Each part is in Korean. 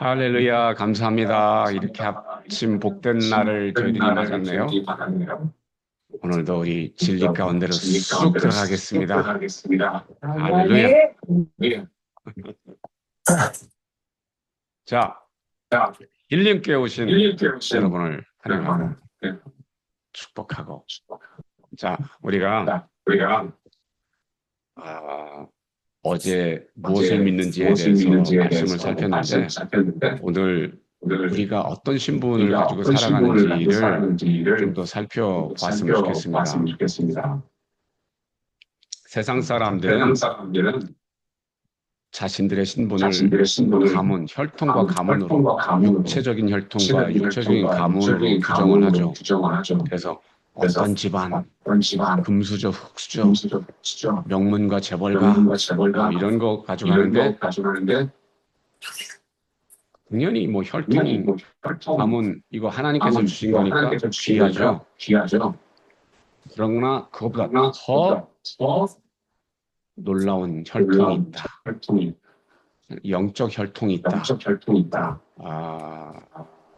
할렐루야, 감사합니다. 이렇게 아침 복된 날을 저희들이 맞았네요. 오늘도 우리 진리 가운데로 쑥 들어가겠습니다. 할렐루야. 자, 힐링께 오신 여러분을 환영하고 축복하고. 자, 우리가 어제 무엇을 믿는지에 대해서 말씀을 살폈는데 오늘 우리가 어떤 신분을 가지고 살아가는지를 좀 더 살펴봤으면 좋겠습니다. 세상 사람들은 자신들의 신분을 가문, 혈통과 가문으로, 육체적인 혈통과 육체적인 가문으로 규정을 하죠. 그래서 어떤 집안, 금수저, 흙수저, 명문가, 재벌가 이런 거 가져가는데 당연히 뭐 혈통, 가문 이거 하나님께서 주신 거니까 귀하죠. 그러나 그것보다 더 놀라운 혈통이 있다. 영적 혈통이 있다.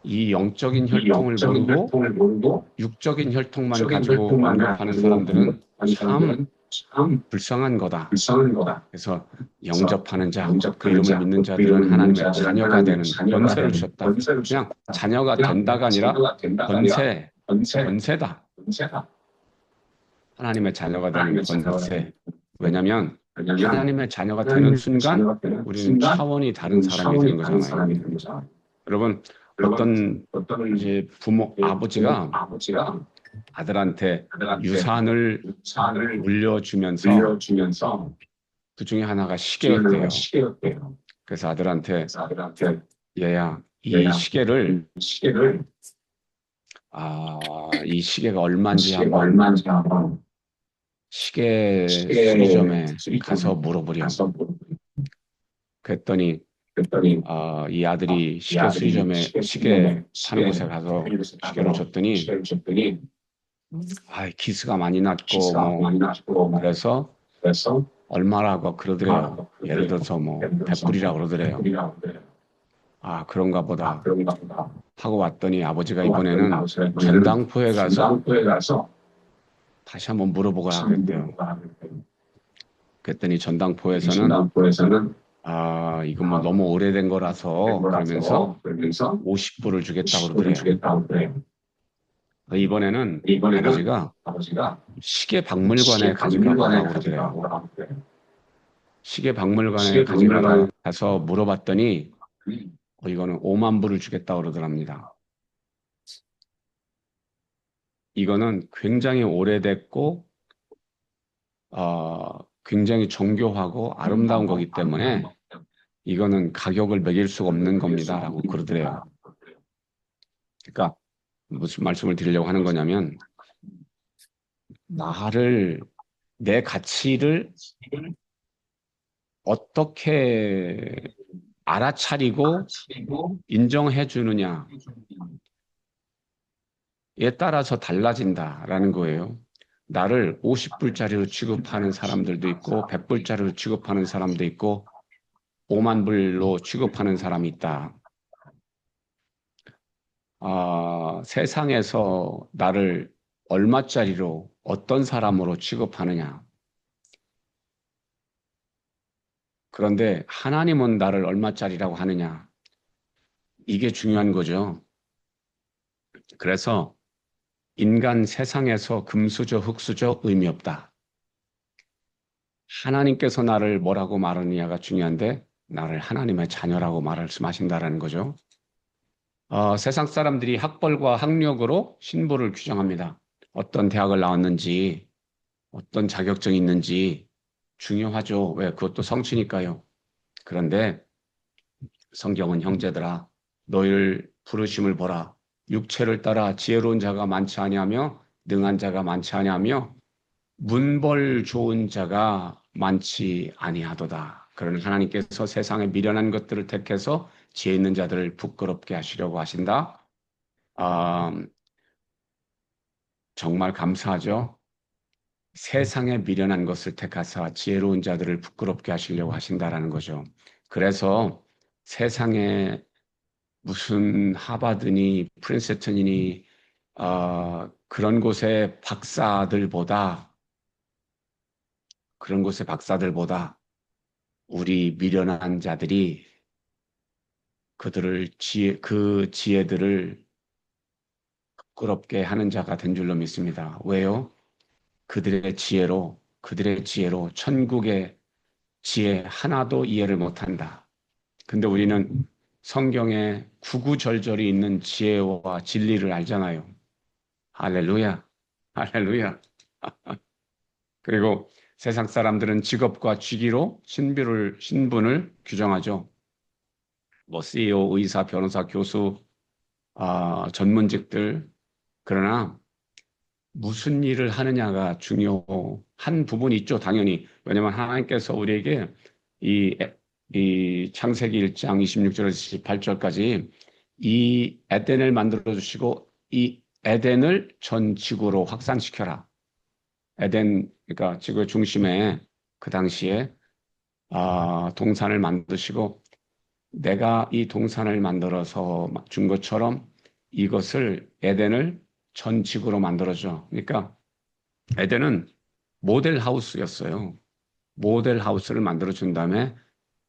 이 영적인 혈통을 모르고 육적인 혈통만 가지고 언급하는 사람들은 참 불쌍한 거다. 그래서 영접하는 자, 그 이름을 믿는 자들은 하나님의 자녀가 되는 권세를 주셨다. 그냥 자녀가 된다가 아니라 권세다. 하나님의 자녀가 되는 권세. 왜냐하면 하나님의 자녀가 되는 순간 우리는 차원이 다른 사람이 되는 거잖아요. 여러분, 어떤 이제 부모, 아버지가 아들한테 유산을 물려주면서 그 중에 하나가 시계였대요. 그래서 아들한테 얘야, 이 시계를 이 시계가 얼마인지 한번 시계 수리점에 가서 물어보렴. 그랬더니 이 아들이 시계 수리점에 시계 파는 곳에 가서 시계를 줬더니 기스가 많이 났고 뭐 그래서 얼마라고 그러더래요. 예를 들어서 뭐 100불이라고 그러더래요. 그런가 보다 하고 왔더니 아버지가 이번에는 전당포에 가서 다시 한번 물어보거라 그랬대요. 그랬더니 전당포에서는 이건 뭐 너무 오래된 거라서 그러면서 50불을 주겠다고 그러더래요. 이번에는 아버지가 시계 박물관에 가져가 보라고 그러더래요. 시계 박물관에 가서 물어봤더니 이거는 5만 불을 주겠다고 그러더랍니다. 이거는 굉장히 오래됐고 굉장히 정교하고 아름다운 거기 때문에 이거는 가격을 매길 수가 없는 겁니다 라고 그러더래요. 그러니까 무슨 말씀을 드리려고 하는 거냐면 내 가치를 어떻게 알아차리고 인정해 주느냐에 따라서 달라진다라는 거예요. 나를 50불짜리로 취급하는 사람들도 있고 100불짜리로 취급하는 사람도 있고 5만 불로 취급하는 사람이 있다. 세상에서 나를 얼마짜리로 어떤 사람으로 취급하느냐. 그런데 하나님은 나를 얼마짜리라고 하느냐. 이게 중요한 거죠. 그래서 인간 세상에서 금수저 흙수저 의미 없다. 하나님께서 나를 뭐라고 말하느냐가 중요한데 나를 하나님의 자녀라고 말씀하신다라는 거죠. 세상 사람들이 학벌과 학력으로 신분을 규정합니다. 어떤 대학을 나왔는지 어떤 자격증이 있는지 중요하죠. 왜? 그것도 성취니까요. 그런데 성경은 형제들아 너희를 부르심을 보라. 육체를 따라 지혜로운 자가 많지 아니하며 능한 자가 많지 아니하며 문벌 좋은 자가 많지 아니하도다. 그러나 하나님께서 세상에 미련한 것들을 택해서 지혜 있는 자들을 부끄럽게 하시려고 하신다. 정말 감사하죠. 세상에 미련한 것을 택하사 지혜로운 자들을 부끄럽게 하시려고 하신다라는 거죠. 그래서 세상에 무슨 하버드니 프린스턴이니 그런 곳의 박사들보다 우리 미련한 자들이 그 지혜들을 부끄럽게 하는 자가 된 줄로 믿습니다. 왜요? 그들의 지혜로 천국의 지혜 하나도 이해를 못한다. 근데 우리는 성경에 구구절절히 있는 지혜와 진리를 알잖아요. 할렐루야. 할렐루야. 그리고 세상 사람들은 직업과 직위로 신분을 규정하죠. 뭐 CEO, 의사, 변호사, 교수, 전문직들. 그러나 무슨 일을 하느냐가 중요한 부분이 있죠, 당연히. 왜냐하면 하나님께서 우리에게 이, 이 창세기 1장 26절에서 28절까지 이 에덴을 만들어 주시고 이 에덴을 전 지구로 확산시켜라. 그러니까 지구의 중심에 그 당시에 동산을 만드시고 내가 이 동산을 만들어서 준 것처럼 이것을 에덴을 전 지구로 만들어줘. 그러니까 에덴은 모델 하우스였어요. 모델 하우스를 만들어준 다음에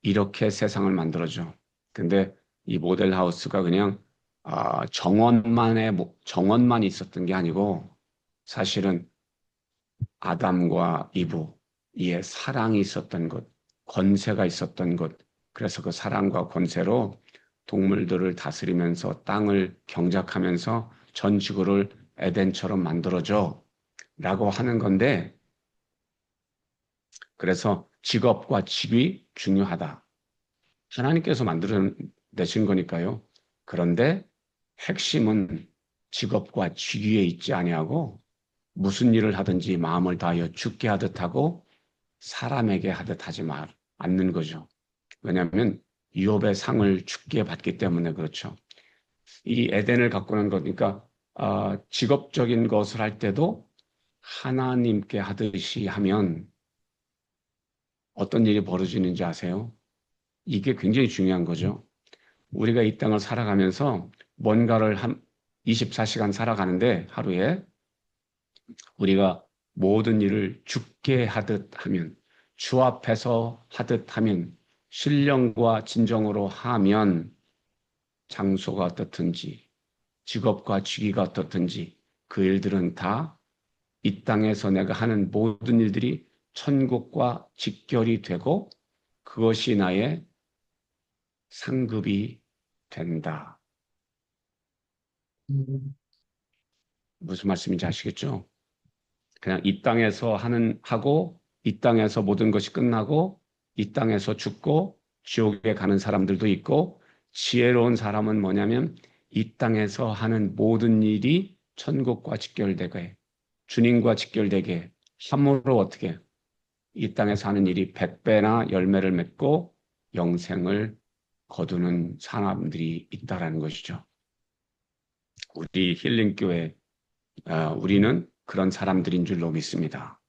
이렇게 세상을 만들어줘. 근데 이 모델 하우스가 그냥 정원만 있었던 게 아니고 사실은 아담과 이브의 사랑이 있었던 것, 권세가 있었던 것. 그래서 그 사랑과 권세로 동물들을 다스리면서 땅을 경작하면서 전 지구를 에덴처럼 만들어줘. 라고 하는 건데, 그래서 직업과 직위 중요하다. 하나님께서 만들어내신 거니까요. 그런데 핵심은 직업과 직위에 있지 아니하고 무슨 일을 하든지 마음을 다하여 죽게 하듯 하고 사람에게 하듯 하지 않는 거죠. 왜냐하면 유업의 상을 죽게 받기 때문에 그렇죠. 이 에덴을 가꾸는 거니까 직업적인 것을 할 때도 하나님께 하듯이 하면 어떤 일이 벌어지는지 아세요? 이게 굉장히 중요한 거죠. 우리가 이 땅을 살아가면서 뭔가를 한 24시간 살아가는데 하루에 우리가 모든 일을 주께 하듯 하면, 주 앞에서 하듯 하면, 신령과 진정으로 하면 장소가 어떻든지, 직업과 직위가 어떻든지 그 일들은 다 이 땅에서 내가 하는 모든 일들이 천국과 직결이 되고 그것이 나의 상급이 된다. 무슨 말씀인지 아시겠죠? 그냥 이 땅에서 하고, 이 땅에서 모든 것이 끝나고, 이 땅에서 죽고, 지옥에 가는 사람들도 있고, 지혜로운 사람은 뭐냐면, 이 땅에서 하는 모든 일이 천국과 직결되게, 주님과 직결되게, 함으로 어떻게, 이 땅에서 하는 일이 100배나 열매를 맺고, 영생을 거두는 사람들이 있다라는 것이죠. 우리 힐링교회, 우리는 그런 사람들인 줄로 믿습니다.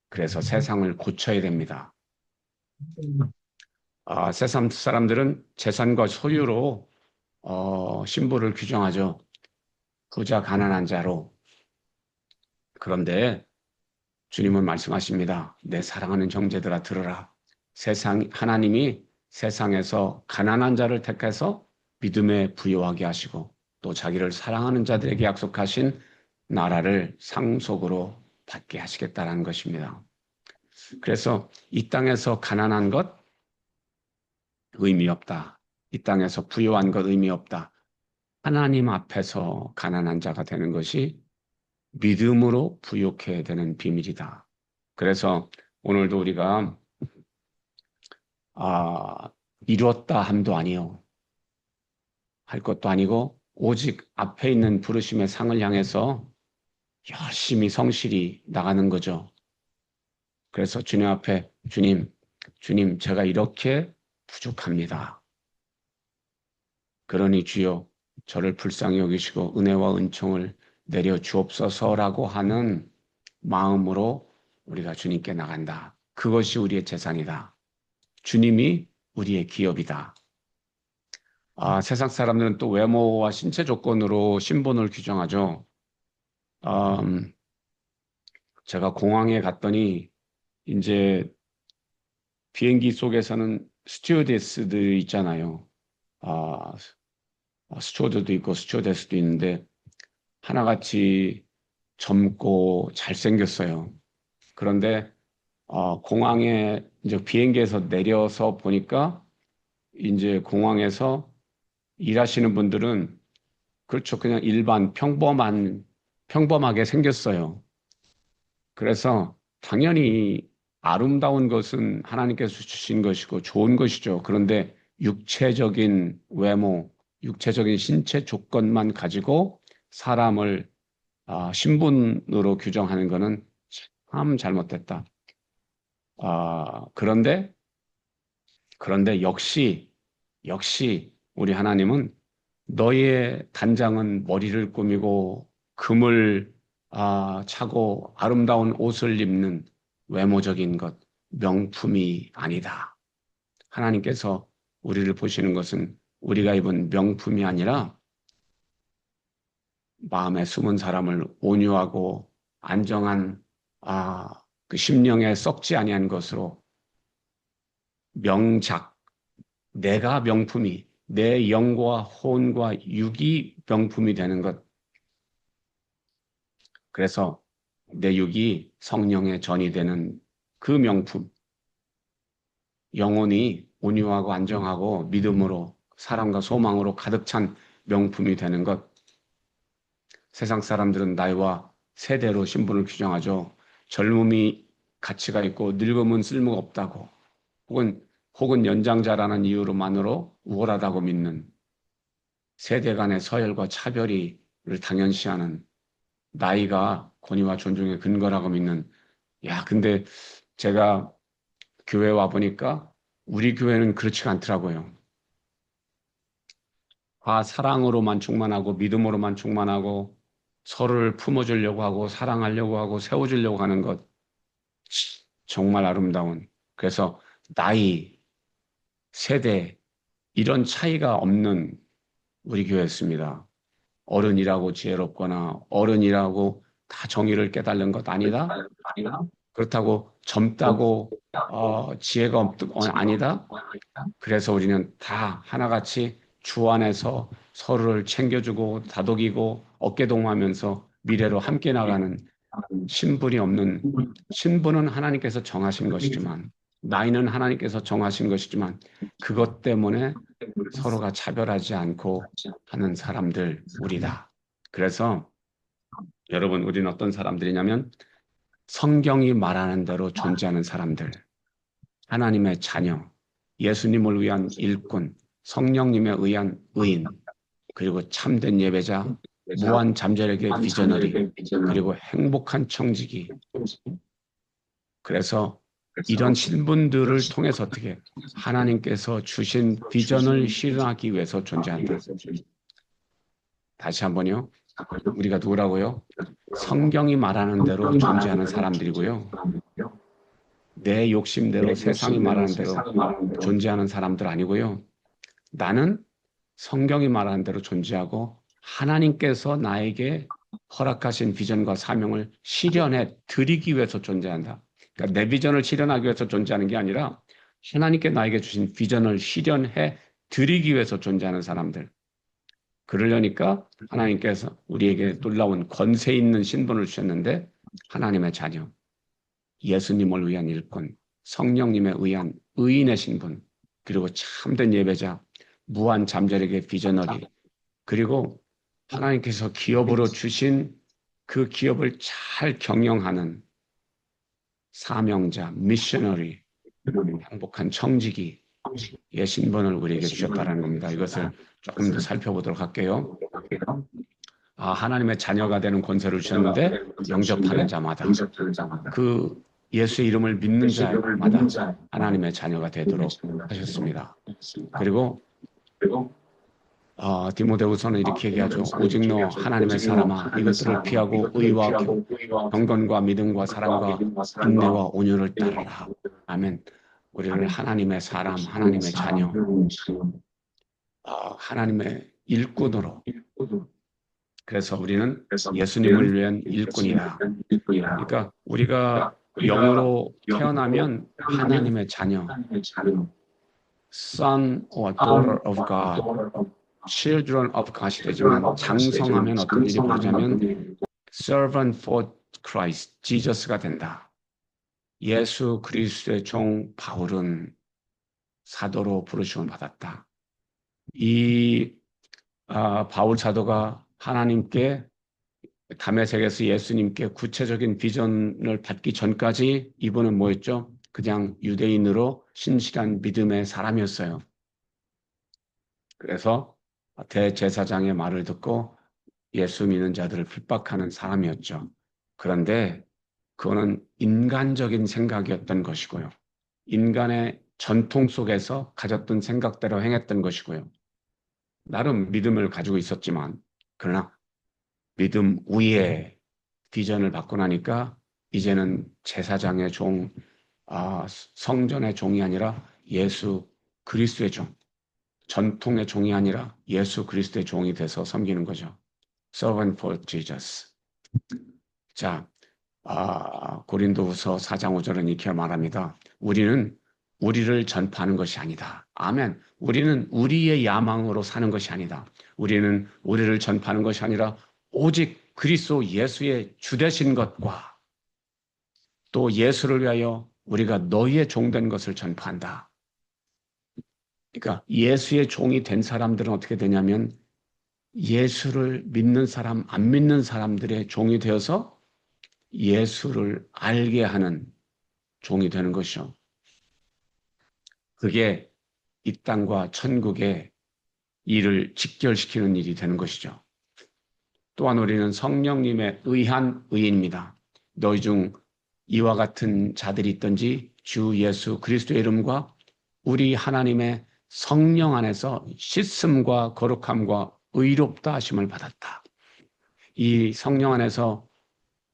그래서 세상을 고쳐야 됩니다. 세상 사람들은 재산과 소유로 신부를 규정하죠. 부자, 가난한 자로. 그런데 주님은 말씀하십니다. 내 사랑하는 형제들아 들으라. 하나님이 세상에서 가난한 자를 택해서 믿음에 부요하게 하시고 또 자기를 사랑하는 자들에게 약속하신 나라를 상속으로 받게 하시겠다는 것입니다. 그래서 이 땅에서 가난한 것 의미 없다. 이 땅에서 부유한 것 의미 없다. 하나님 앞에서 가난한 자가 되는 것이 믿음으로 부욕해야 되는 비밀이다. 그래서 오늘도 우리가 아, 이루었다 함도 아니요. 할 것도 아니고 오직 앞에 있는 부르심의 상을 향해서 열심히 성실히 나가는 거죠. 그래서 주님 앞에 주님 제가 이렇게 부족합니다. 그러니 주여 저를 불쌍히 여기시고 은혜와 은총을 내려 주옵소서라고 하는 마음으로 우리가 주님께 나간다. 그것이 우리의 재산이다. 주님이 우리의 기업이다. 세상 사람들은 또 외모와 신체 조건으로 신분을 규정하죠. 음, 제가 공항에 갔더니 이제 비행기 속에서는 스튜어디스들 있잖아요. 아, 스튜어드도 있고 스튜어디스도 있는데 하나같이 젊고 잘생겼어요. 그런데 공항에 이제 비행기에서 내려서 보니까 이제 공항에서 일하시는 분들은 그렇죠. 그냥 일반 평범하게 생겼어요. 그래서 당연히 아름다운 것은 하나님께서 주신 것이고 좋은 것이죠. 그런데 육체적인 외모, 육체적인 신체 조건만 가지고 사람을 신분으로 규정하는 것은 참 잘못됐다. 그런데 역시 우리 하나님은 너희의 단장은 머리를 꾸미고 금을 차고 아름다운 옷을 입는 외모적인 것, 명품이 아니다. 하나님께서 우리를 보시는 것은 우리가 입은 명품이 아니라 마음에 숨은 사람을 온유하고 안정한 그 심령에 썩지 아니한 것으로 명작, 내가 명품이 내 영과 혼과 육이 명품이 되는 것. 그래서 내 육이 성령의 전이 되는 그 명품. 영혼이 온유하고 안정하고 믿음으로 사랑과 소망으로 가득 찬 명품이 되는 것. 세상 사람들은 나이와 세대로 신분을 규정하죠. 젊음이 가치가 있고 늙음은 쓸모가 없다고. 혹은 연장자라는 이유로만으로 우월하다고 믿는 세대 간의 서열과 차별을 당연시하는 나이가 권위와 존중의 근거라고 믿는 근데 제가 교회 와 보니까 우리 교회는 그렇지가 않더라고요. 사랑으로만 충만하고 믿음으로만 충만하고 서로를 품어주려고 하고 사랑하려고 하고 세워주려고 하는 것 정말 아름다운 그래서 나이, 세대 이런 차이가 없는 우리 교회였습니다. 어른이라고 지혜롭거나 어른이라고 다 정의를 깨달는 것 아니다. 그렇다고 젊다고 지혜가 아니다. 그래서 우리는 다 하나같이 주 안에서 서로를 챙겨주고 다독이고 어깨동무하면서 미래로 함께 나가는 신분은 하나님께서 정하신 것이지만 나이는 하나님께서 정하신 것이지만 그것 때문에 서로가 차별하지 않고 하는 사람들 우리다. 그래서 여러분 우리는 어떤 사람들이냐면 성경이 말하는 대로 존재하는 사람들, 하나님의 자녀, 예수님을 위한 일꾼, 성령님에 의한 의인, 그리고 참된 예배자, 무한 잠재력의 비저너리, 그리고 행복한 청지기. 그래서 이런 신분들을 통해서 어떻게 하나님께서 주신 비전을 실현하기 위해서 존재한다. 다시 한번요. 우리가 누구라고요? 성경이 말하는 대로 존재하는 사람들이고요. 내 욕심대로 세상이 말하는 대로 존재하는 사람들 아니고요. 나는 성경이 말하는 대로 존재하고 하나님께서 나에게 허락하신 비전과 사명을 실현해 드리기 위해서 존재한다. 그러니까 내 비전을 실현하기 위해서 존재하는 게 아니라 하나님께 나에게 주신 비전을 실현해 드리기 위해서 존재하는 사람들. 그러려니까 하나님께서 우리에게 놀라운 권세 있는 신분을 주셨는데 하나님의 자녀, 예수님을 위한 일꾼, 성령님에 의한 의인의 신분, 그리고 참된 예배자, 무한 잠재력의 비전너리, 그리고 하나님께서 기업으로 주신 그 기업을 잘 경영하는 사명자, 미셔너리, 행복한 청지기의 신분을 우리에게 주셨다는 겁니다. 이것을 조금 더 살펴보도록 할게요. 하나님의 자녀가 되는 권세를 주셨는데 영접하는 자마다 그 예수의 이름을 믿는 자마다 하나님의 자녀가 되도록 하셨습니다. 그리고 디모데후서는 이렇게 얘기하죠. 오직 너 하나님의 사람아 이것들을 피하고 의와 경건과 믿음과 사랑과 인내와 온유를 따르라. 아멘. 우리를 하나님의 사람, 하나님의 자녀, 하나님의 일꾼으로. 그래서 우리는 예수님을 위한 일꾼이다. 그러니까 우리가 영으로 태어나면 하나님의 자녀, son or daughter of God, children of God이 되지만 장성하면 어떤 일이 벌어지냐면 servant for Christ, Jesus가 된다. 예수 그리스도의 종 바울은 사도로 부르심을 받았다. 이 바울 사도가 하나님께 다메섹에서 예수님께 구체적인 비전을 받기 전까지 이분은 뭐였죠? 그냥 유대인으로 신실한 믿음의 사람이었어요. 그래서 대제사장의 말을 듣고 예수 믿는 자들을 핍박하는 사람이었죠. 그런데 그거는 인간적인 생각이었던 것이고요. 인간의 전통 속에서 가졌던 생각대로 행했던 것이고요. 나름 믿음을 가지고 있었지만 그러나 믿음 위에 비전을 받고 나니까 이제는 제사장의 종, 성전의 종이 아니라 예수 그리스도의 종, 전통의 종이 아니라 예수 그리스도의 종이 돼서 섬기는 거죠. Servant for Jesus. 자, 고린도후서 4장 5절은 이렇게 말합니다. 우리는 우리를 전파하는 것이 아니다. 아멘. 우리는 우리의 야망으로 사는 것이 아니다. 우리는 우리를 전파하는 것이 아니라 오직 그리스도 예수의 주 되신 것과 또 예수를 위하여 우리가 너희의 종된 것을 전파한다. 그러니까 예수의 종이 된 사람들은 어떻게 되냐면 예수를 믿는 사람, 안 믿는 사람들의 종이 되어서 예수를 알게 하는 종이 되는 것이죠. 그게 이 땅과 천국의 일을 직결시키는 일이 되는 것이죠. 또한 우리는 성령님의 의한 의인입니다. 너희 중 이와 같은 자들이 있든지 주 예수 그리스도의 이름과 우리 하나님의 성령 안에서 씻음과 거룩함과 의롭다 하심을 받았다. 이 성령 안에서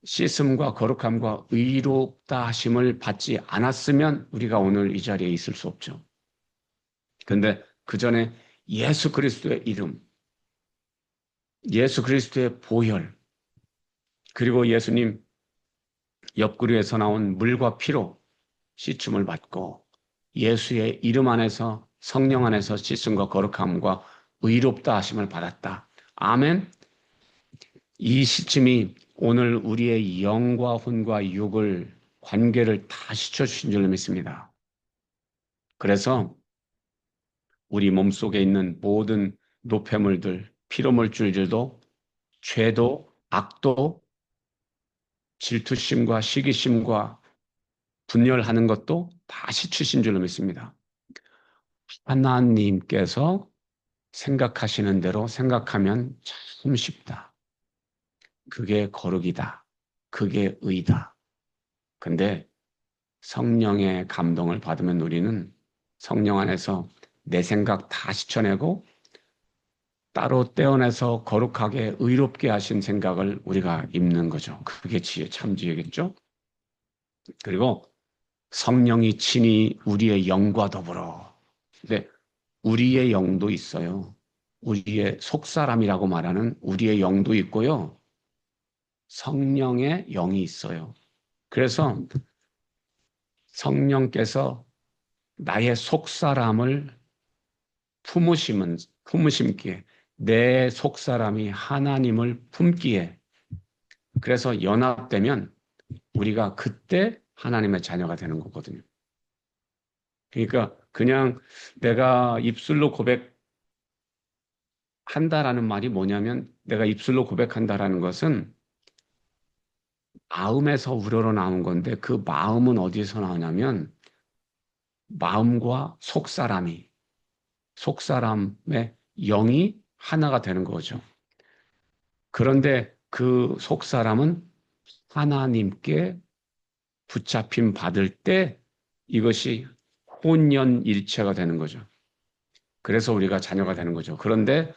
씻음과 거룩함과 의롭다 하심을 받지 않았으면 우리가 오늘 이 자리에 있을 수 없죠. 그런데 그 전에 예수 그리스도의 이름, 예수 그리스도의 보혈, 그리고 예수님 옆구리에서 나온 물과 피로 씻음을 받고 예수의 이름 안에서 성령 안에서 씻음과 거룩함과 의롭다 하심을 받았다. 아멘. 이 씻음이 오늘 우리의 영과 혼과 육을 관계를 다 씻어주신 줄 믿습니다. 그래서 우리 몸속에 있는 모든 노폐물들, 피로물질들도 죄도 악도 질투심과 시기심과 분열하는 것도 다 씻으신 줄로 믿습니다. 하나님께서 생각하시는 대로 생각하면 참 쉽다. 그게 거룩이다. 그게 의다. 근데 성령의 감동을 받으면 우리는 성령 안에서 내 생각 다 씻어내고 따로 떼어내서 거룩하게 의롭게 하신 생각을 우리가 입는 거죠. 그게 지혜, 참 지혜겠죠? 그리고 성령이 친히 우리의 영과 더불어. 근데 우리의 영도 있어요. 우리의 속사람이라고 말하는 우리의 영도 있고요. 성령의 영이 있어요. 그래서 성령께서 나의 속사람을 품으심기에 내 속사람이 하나님을 품기에 그래서 연합되면 우리가 그때 하나님의 자녀가 되는 거거든요. 그러니까 그냥 내가 입술로 고백한다라는 말이 뭐냐면 내가 입술로 고백한다라는 것은 마음에서 우러러 나온 건데 그 마음은 어디서 나오냐면 마음과 속사람의 영이 하나가 되는 거죠. 그런데 그 속사람은 하나님께 붙잡힘 받을 때 이것이 혼연일체가 되는 거죠. 그래서 우리가 자녀가 되는 거죠. 그런데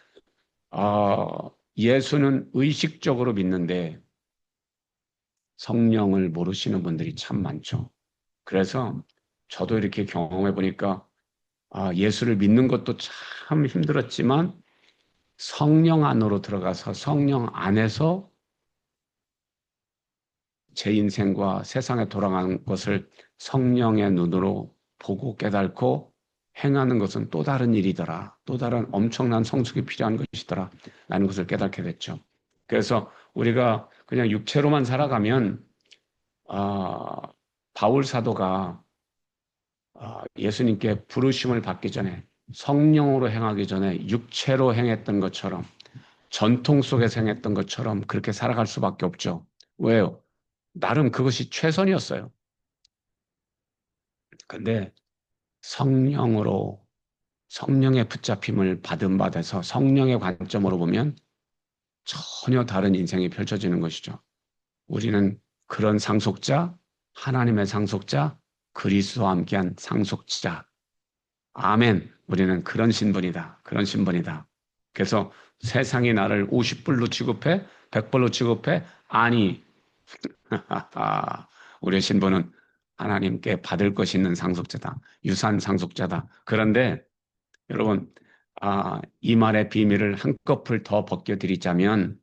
예수는 의식적으로 믿는데 성령을 모르시는 분들이 참 많죠. 그래서 저도 이렇게 경험해 보니까 예수를 믿는 것도 참 힘들었지만 성령 안으로 들어가서 성령 안에서 제 인생과 세상에 돌아가는 것을 성령의 눈으로 보고 깨닫고 행하는 것은 또 다른 일이더라. 또 다른 엄청난 성숙이 필요한 것이더라. 라는 것을 깨닫게 됐죠. 그래서 우리가 그냥 육체로만 살아가면 아, 바울 사도가 예수님께 부르심을 받기 전에 성령으로 행하기 전에 육체로 행했던 것처럼 전통 속에서 행했던 것처럼 그렇게 살아갈 수밖에 없죠. 왜요? 나름 그것이 최선이었어요. 근데 성령으로 성령의 붙잡힘을 받은 바돼서 성령의 관점으로 보면 전혀 다른 인생이 펼쳐지는 것이죠. 우리는 그런 상속자, 하나님의 상속자, 그리스도와 함께한 상속자. 아멘. 우리는 그런 신분이다. 그런 신분이다. 그래서 세상이 나를 50불로 취급해? 100불로 취급해? 아니, 우리의 신분은 하나님께 받을 것이 있는 상속자다. 유산 상속자다. 그런데 여러분, 이 말의 비밀을 한꺼풀 더 벗겨드리자면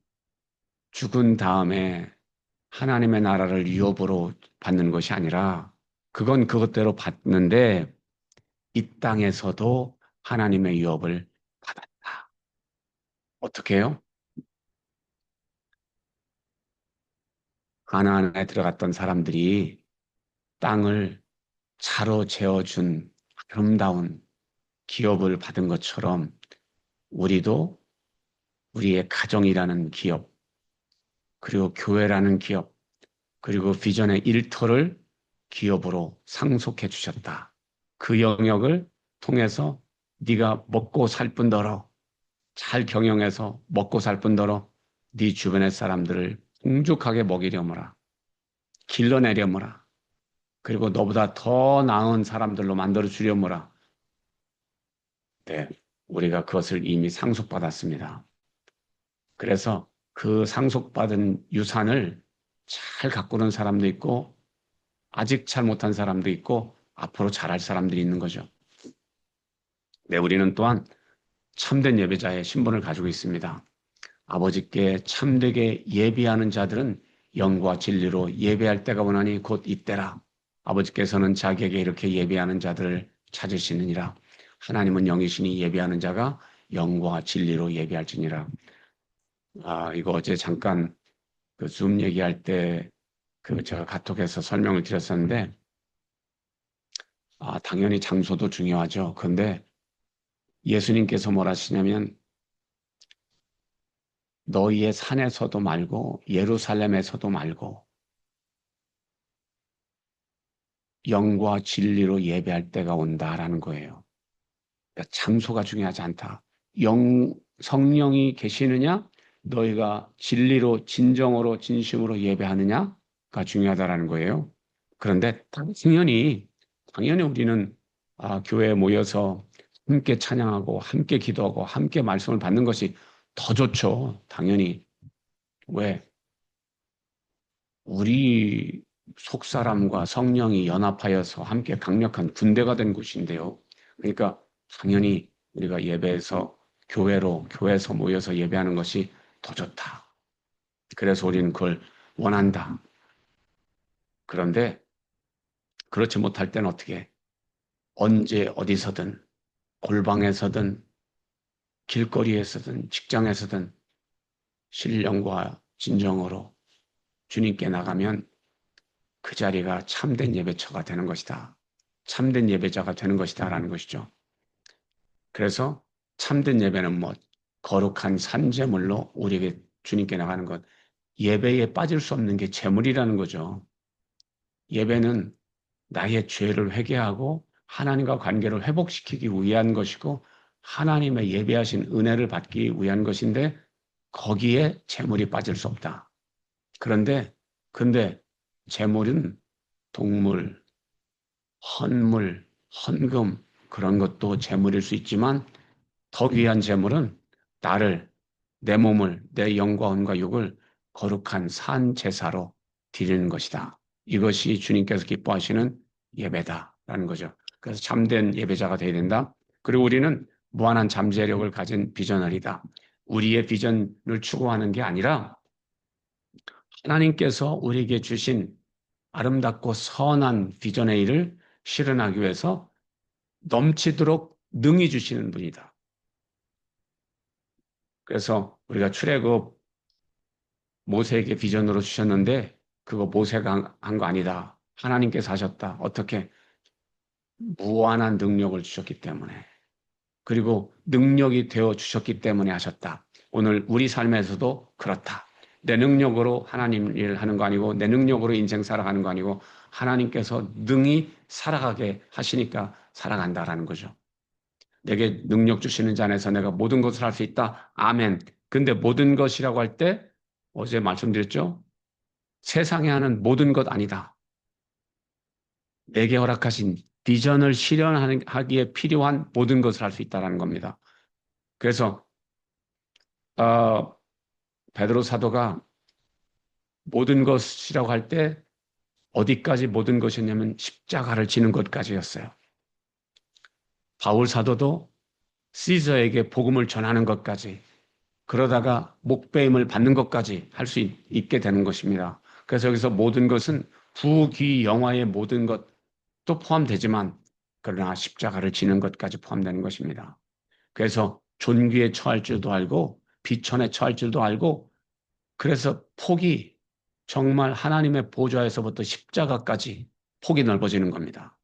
죽은 다음에 하나님의 나라를 유업으로 받는 것이 아니라 그건 그것대로 받는데 이 땅에서도 하나님의 유업을 받았다. 어떻게 해요? 가나안에 들어갔던 사람들이 땅을 차로 재어준 아름다운 기업을 받은 것처럼 우리도 우리의 가정이라는 기업, 그리고 교회라는 기업, 그리고 비전의 일터를 기업으로 상속해 주셨다. 그 영역을 통해서 네가 먹고 살 뿐더러 잘 경영해서 먹고 살 뿐더러 네 주변의 사람들을 풍족하게 먹이려무라. 길러내려무라. 그리고 너보다 더 나은 사람들로 만들어 주려무라. 네, 우리가 그것을 이미 상속받았습니다. 그래서 그 상속받은 유산을 잘 가꾸는 사람도 있고 아직 잘 못한 사람도 있고 앞으로 잘할 사람들이 있는 거죠. 네, 우리는 또한 참된 예배자의 신분을 가지고 있습니다. 아버지께 참되게 예비하는 자들은 영과 진리로 예배할 때가 오나니 곧 이때라. 아버지께서는 자기에게 이렇게 예배하는 자들을 찾으시느니라. 하나님은 영이시니 예배하는 자가 영과 진리로 예배할지니라. 이거 어제 잠깐 그 줌 얘기할 때 제가 카톡에서 설명을 드렸었는데, 당연히 장소도 중요하죠. 그런데 예수님께서 뭘 하시냐면 너희의 산에서도 말고 예루살렘에서도 말고 영과 진리로 예배할 때가 온다라는 거예요. 그러니까 장소가 중요하지 않다. 성령이 계시느냐? 너희가 진리로, 진정으로, 진심으로 예배하느냐가 중요하다라는 거예요. 그런데 당연히 우리는 교회에 모여서 함께 찬양하고, 함께 기도하고, 함께 말씀을 받는 것이 더 좋죠. 당연히. 왜? 우리 속사람과 성령이 연합하여서 함께 강력한 군대가 된 곳인데요. 그러니까 당연히 우리가 예배에서 교회에서 모여서 예배하는 것이 더 좋다. 그래서 우리는 그걸 원한다. 그런데 그렇지 못할 때는 어떻게? 언제 어디서든 골방에서든 길거리에서든 직장에서든 신령과 진정으로 주님께 나가면 그 자리가 참된 예배처가 되는 것이다. 참된 예배자가 되는 것이다. 라는 것이죠. 그래서 참된 예배는 거룩한 산제물로 우리에게 주님께 나가는 것. 예배에 빠질 수 없는 게 제물이라는 거죠. 예배는 나의 죄를 회개하고 하나님과 관계를 회복시키기 위한 것이고 하나님의 예배하신 은혜를 받기 위한 것인데 거기에 제물이 빠질 수 없다. 근데 제물은 동물, 헌물, 헌금 그런 것도 제물일 수 있지만 더 귀한 제물은 내 몸을, 내 영과 혼과 육을 거룩한 산 제사로 드리는 것이다. 이것이 주님께서 기뻐하시는 예배다라는 거죠. 그래서 참된 예배자가 되어야 된다. 그리고 우리는 무한한 잠재력을 가진 비전너리다. 우리의 비전을 추구하는 게 아니라 하나님께서 우리에게 주신 아름답고 선한 비전의 일을 실현하기 위해서 넘치도록 능히 주시는 분이다. 그래서 우리가 출애굽 모세에게 비전으로 주셨는데 그거 모세가 한 거 아니다. 하나님께서 하셨다. 어떻게? 무한한 능력을 주셨기 때문에. 그리고 능력이 되어 주셨기 때문에 하셨다. 오늘 우리 삶에서도 그렇다. 내 능력으로 하나님 일을 하는 거 아니고 내 능력으로 인생 살아가는 거 아니고 하나님께서 능히 살아가게 하시니까 살아간다라는 거죠. 내게 능력 주시는 자 안에서 내가 모든 것을 할 수 있다. 아멘. 근데 모든 것이라고 할 때 어제 말씀드렸죠? 세상에 하는 모든 것 아니다. 내게 허락하신 비전을 실현하기에 필요한 모든 것을 할 수 있다는 겁니다. 그래서 어, 베드로 사도가 모든 것이라고 할 때 어디까지 모든 것이었냐면 십자가를 지는 것까지였어요. 바울 사도도 시저에게 복음을 전하는 것까지 그러다가 목배임을 받는 것까지 할 수 있게 되는 것입니다. 그래서 여기서 모든 것은 부귀영화의 모든 것도 포함되지만 그러나 십자가를 지는 것까지 포함되는 것입니다. 그래서 존귀에 처할 줄도 알고 비천에 처할 줄도 알고 그래서 폭이 정말 하나님의 보좌에서부터 십자가까지 폭이 넓어지는 겁니다.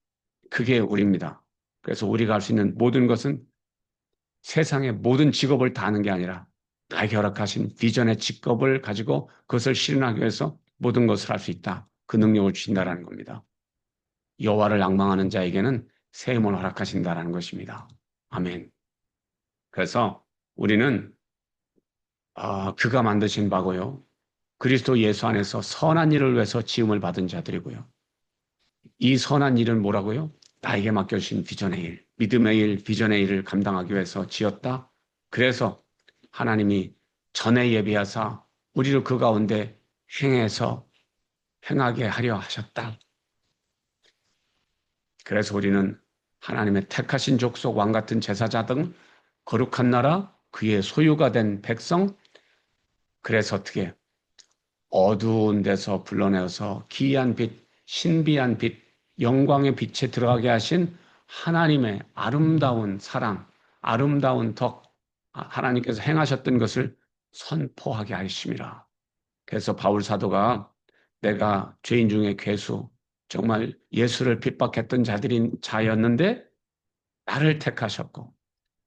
그게 우리입니다. 그래서 우리가 할 수 있는 모든 것은 세상의 모든 직업을 다 하는 게 아니라 나에게 허락하신 비전의 직업을 가지고 그것을 실현하기 위해서 모든 것을 할 수 있다. 그 능력을 주신다라는 겁니다. 여호와를 앙망하는 자에게는 새 힘을 허락하신다라는 것입니다. 아멘. 그래서 우리는 그가 만드신 바고요. 그리스도 예수 안에서 선한 일을 위해서 지음을 받은 자들이고요. 이 선한 일은 뭐라고요? 나에게 맡겨주신 비전의 일, 믿음의 일, 비전의 일을 감당하기 위해서 지었다. 그래서 하나님이 전에 예비하사 우리를 그 가운데 행하게 하려 하셨다. 그래서 우리는 하나님의 택하신 족속, 왕 같은 제사자 등 거룩한 나라, 그의 소유가 된 백성, 그래서 어떻게 어두운 데서 불러내어서 기이한 빛, 신비한 빛, 영광의 빛에 들어가게 하신 하나님의 아름다운 사랑, 아름다운 덕, 하나님께서 행하셨던 것을 선포하게 하심이라. 그래서 바울 사도가 내가 죄인 중에 괴수, 정말 예수를 핍박했던 자였는데 나를 택하셨고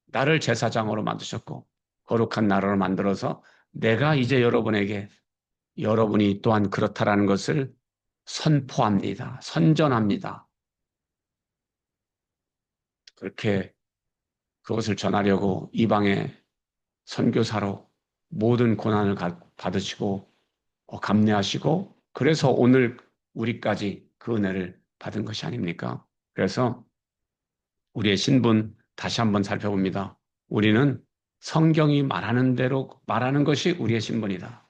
나를 제사장으로 만드셨고 거룩한 나라로 만들어서 내가 이제 여러분이 또한 그렇다라는 것을 선포합니다. 선전합니다. 그렇게 그것을 전하려고 이방의 선교사로 모든 고난을 받으시고 감내하시고 그래서 오늘 우리까지 그 은혜를 받은 것이 아닙니까? 그래서 우리의 신분 다시 한번 살펴봅니다. 우리는 성경이 말하는 대로 말하는 것이 우리의 신분이다.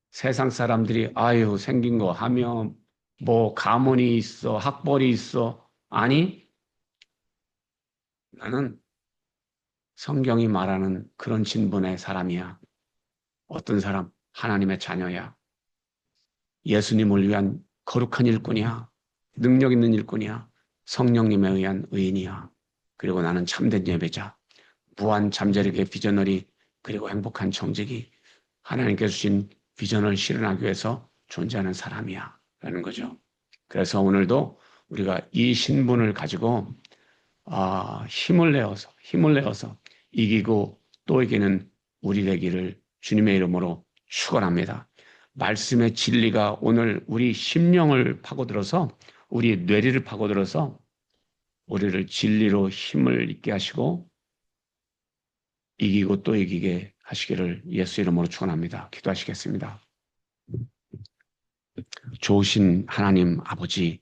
세상 사람들이 아유 생긴 거 하면 뭐 가문이 있어 학벌이 있어 아니 나는 성경이 말하는 그런 신분의 사람이야. 어떤 사람? 하나님의 자녀야. 예수님을 위한 거룩한 일꾼이야. 능력 있는 일꾼이야. 성령님에 의한 의인이야. 그리고 나는 참된 예배자. 무한 잠재력의 비전너리 그리고 행복한 청지기. 하나님께 주신 비전을 실현하기 위해서 존재하는 사람이야. 라는 거죠. 그래서 오늘도 우리가 이 신분을 가지고 힘을 내어서 이기고 또 이기는 우리 되기를 주님의 이름으로 축원합니다. 말씀의 진리가 오늘 우리 심령을 파고들어서 우리 뇌리를 파고들어서 우리를 진리로 힘을 있게 하시고 이기고 또 이기게 하시기를 예수 이름으로 축원합니다. 기도하시겠습니다. 좋으신 하나님 아버지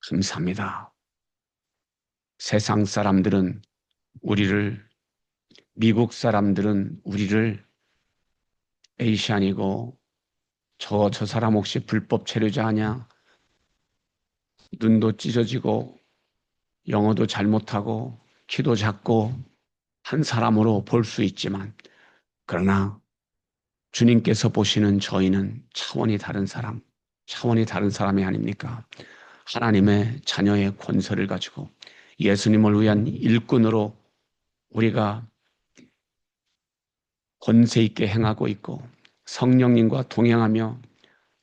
감사합니다. 세상 사람들은 우리를 미국 사람들은 우리를 에이시안이고 저 사람 혹시 불법 체류자 아냐? 눈도 찢어지고 영어도 잘못하고 키도 작고 한 사람으로 볼 수 있지만, 그러나 주님께서 보시는 저희는 차원이 다른 사람이 아닙니까? 하나님의 자녀의 권세를 가지고 예수님을 위한 일꾼으로 우리가 권세 있게 행하고 있고, 성령님과 동행하며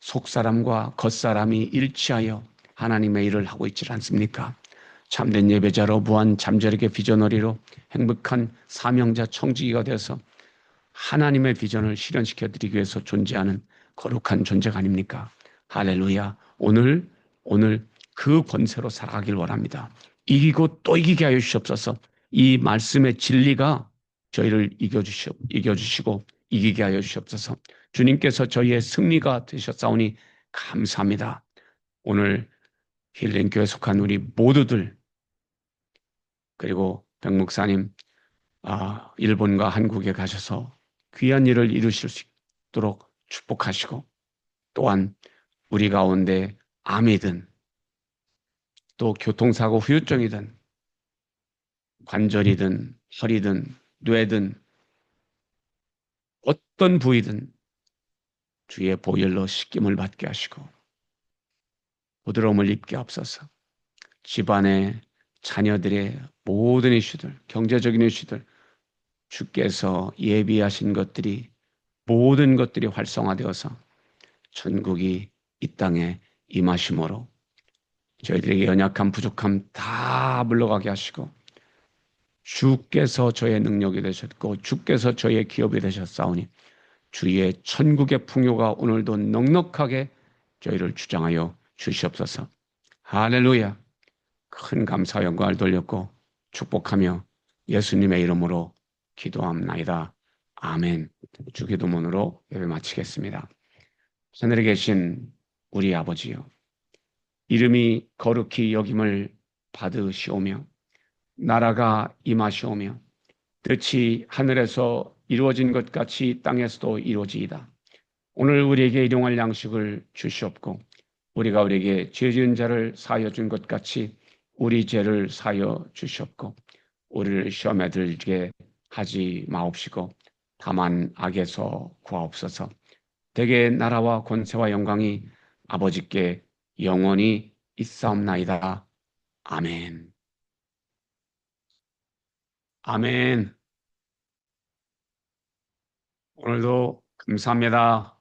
속사람과 겉사람이 일치하여 하나님의 일을 하고 있지 않습니까? 참된 예배자로 무한 잠재력의 비전어리로 행복한 사명자 청지기가 되어서 하나님의 비전을 실현시켜 드리기 위해서 존재하는 거룩한 존재가 아닙니까? 할렐루야. 오늘 그 권세로 살아가길 원합니다. 이기고 또 이기게 하여 주시옵소서. 이 말씀의 진리가 저희를 이겨주시고 이기게 하여 주시옵소서. 주님께서 저희의 승리가 되셨사오니 감사합니다. 오늘 힐링교회 속한 우리 모두들, 그리고 백목사님, 일본과 한국에 가셔서 귀한 일을 이루실 수 있도록 축복하시고, 또한 우리 가운데 암이든 또 교통사고 후유증이든 관절이든 허리든 뇌든 어떤 부위든 주의 보혈로 씻김을 받게 하시고 부드러움을 입게 하옵소서. 집안의 자녀들의 모든 이슈들, 경제적인 이슈들, 주께서 예비하신 것들이, 모든 것들이 활성화되어서 천국이 이 땅에 임하심으로 저희들에게 연약함, 부족함 다 물러가게 하시고, 주께서 저의 능력이 되셨고 주께서 저의 기업이 되셨사오니 주의 천국의 풍요가 오늘도 넉넉하게 저희를 주장하여 주시옵소서. 할렐루야. 큰 감사 영광을 돌렸고 축복하며 예수님의 이름으로 기도합나이다. 아멘. 주기도문으로 예배 마치겠습니다. 하늘에 계신 우리 아버지요, 이름이 거룩히 여김을 받으시오며 나라가 임하시오며 뜻이 하늘에서 이루어진 것 같이 땅에서도 이루어지이다. 오늘 우리에게 일용할 양식을 주시옵고 우리가 우리에게 죄 지은 자를 사하여 준 것 같이 우리 죄를 사하여 주시옵고 우리를 시험에 들게 하지 마옵시고 다만 악에서 구하옵소서. 대개 나라와 권세와 영광이 아버지께 영원히 있사옵나이다. 아멘. 아멘. 오늘도 감사합니다.